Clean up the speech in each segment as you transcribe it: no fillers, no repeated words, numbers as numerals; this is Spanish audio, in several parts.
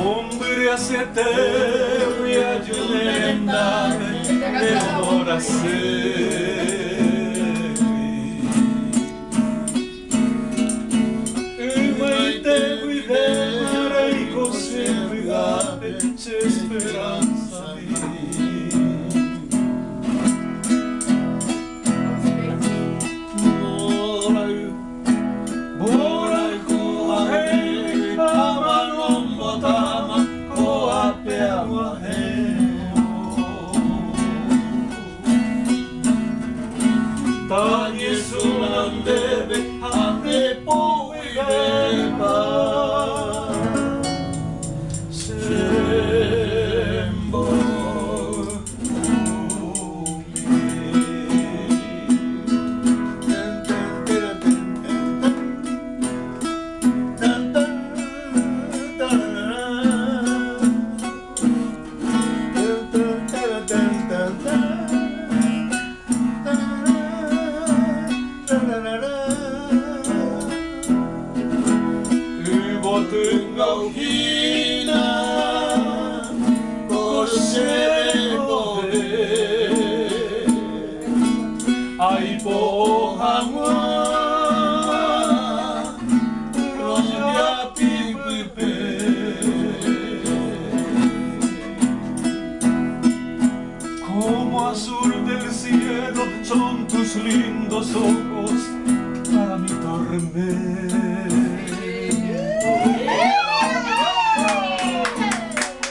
Hombre hace teu e ayudendade demora c'è speranza Morai koe ama nombo tama ko apea mahemo Tanye sunan debe ande po ideba Como azul del cielo son tus lindos ojos para mi tormento.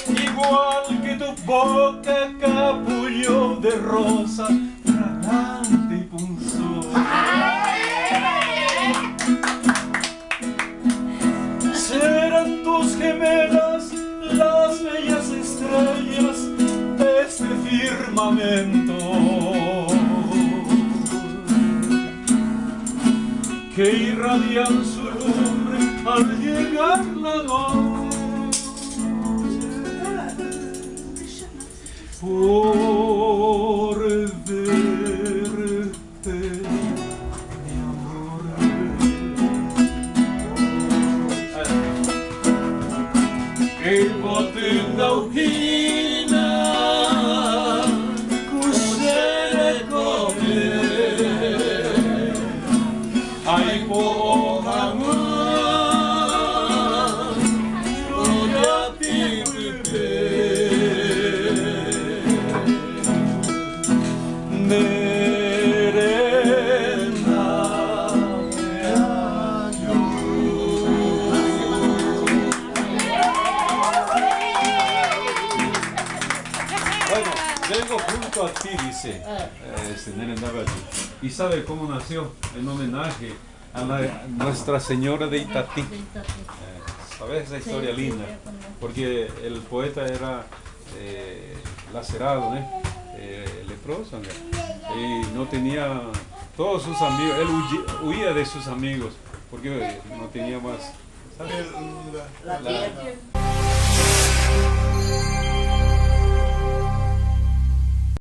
Igual que tu boca capullo de rosa, fragante y punzosa. Serán tus gemelas las bellas estrellas de este firmamento que irradian su lumbre al llegar la noche. Por verte, mi amor. Que botinga ujina, kusere kome, ay po hangun. Vengo junto a ti, dice Nene Nagaji. ¿Y sabe cómo nació? En homenaje a Nuestra Señora de Itatí. ¿Sabes esa historia linda? Porque el poeta era lacerado, leproso, y no tenía todos sus amigos. Él huía de sus amigos porque no tenía más. ¿Sabes?